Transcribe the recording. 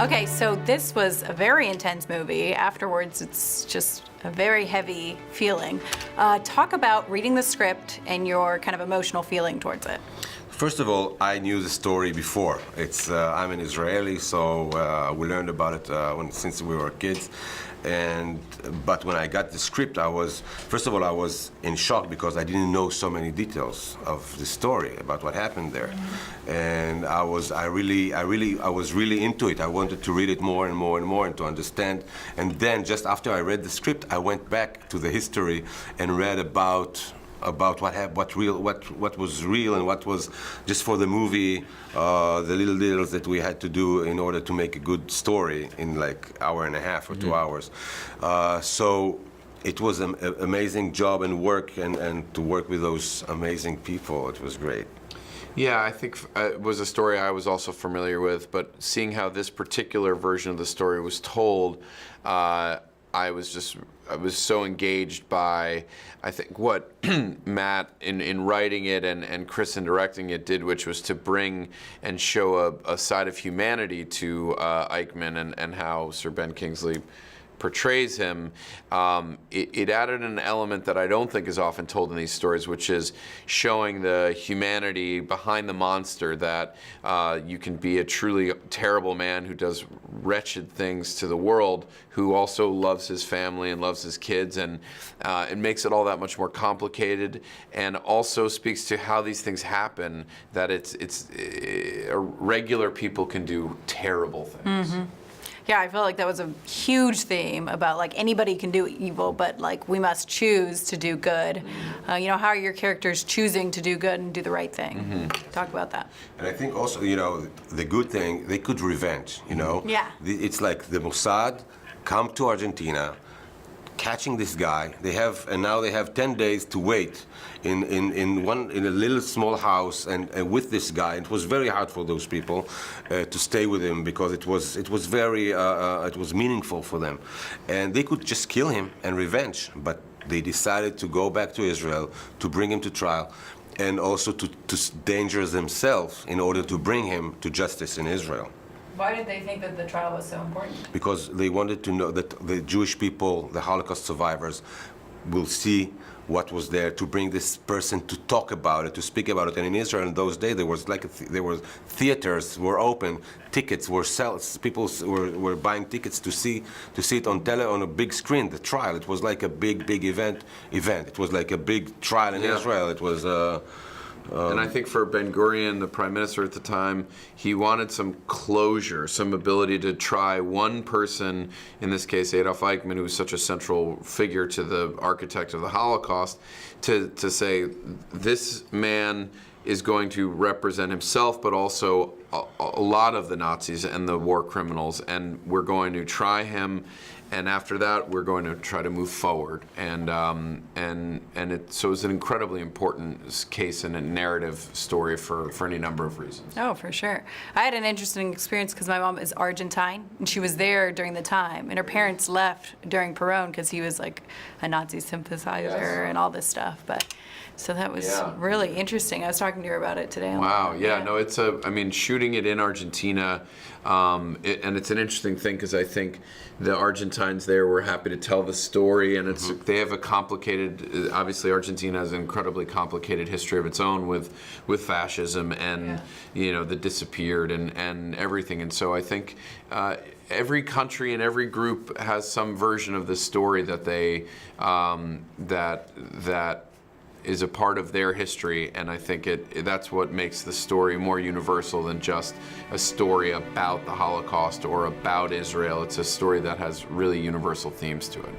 Okay, so this was a very intense movie. Afterwards, it's just a very heavy feeling. Talk about reading the script and your kind of emotional feeling towards it. First of all, I knew the story before. I'm an Israeli, so we learned about it since we were kids. But when I got the script, first of all, I was in shock because I didn't know so many details of the story about what happened there, and I was really into it. I wanted to read it more and more and more and to understand. And then just after I read the script, I went back to the history and read about what was real and what was just for the movie, the little details that we had to do in order to make a good story in like hour and a half or 2 hours. So it was an amazing job and work, and to work with those amazing people, it was great. Yeah, I think it was a story I was also familiar with, but seeing how this particular version of the story was told, I was so engaged by, I think, what Matt in writing it and Chris in directing it did, which was to bring and show a side of humanity to Eichmann and how Sir Ben Kingsley portrays him. It added an element that I don't think is often told in these stories, which is showing the humanity behind the monster, that you can be a truly terrible man who does wretched things to the world, who also loves his family and loves his kids, and it makes it all that much more complicated, and also speaks to how these things happen, that regular people can do terrible things. Mm-hmm. Yeah, I feel like that was a huge theme about like anybody can do evil, but like we must choose to do good. How are your characters choosing to do good and do the right thing? Mm-hmm. Talk about that. And I think also, the good thing, they could revenge, Yeah. It's like the Mossad come to Argentina, catching this guy. Now they have 10 days to wait in a little small house and with this guy. It was very hard for those people to stay with him because it was meaningful for them, and they could just kill him and revenge, but they decided to go back to Israel to bring him to trial, and also to danger themselves in order to bring him to justice in Israel. Why did they think that the trial was so important? Because they wanted to know that the Jewish people, the Holocaust survivors, will see what was there, to bring this person to talk about it, to speak about it. And in Israel in those days, there were theaters were open, tickets were people were buying tickets to see it on a big screen. The trial, it was like a big event. It was like a big trial in Israel. It was. And I think for Ben-Gurion, the prime minister at the time, he wanted some closure, some ability to try one person, in this case Adolf Eichmann, who was such a central figure to the architect of the Holocaust, to say, this man is going to represent himself, but also a lot of the Nazis and the war criminals, and we're going to try him, and after that we're going to try to move forward. So it's an incredibly important case and a narrative story for any number of reasons. Oh, for sure. I had an interesting experience because my mom is Argentine, and she was there during the time, and her parents left during Perón because he was like a Nazi sympathizer and all this stuff. So that was really interesting. I was talking to her about it today. Wow, no, shooting it in Argentina, and it's an interesting thing because I think the Argentines there were happy to tell the story, and they have a complicated, obviously Argentina has an incredibly complicated history of its own with fascism and, the disappeared and everything. And so I think every country and every group has some version of the story that they, that is a part of their history, and I think that's what makes the story more universal than just a story about the Holocaust or about Israel. It's a story that has really universal themes to it.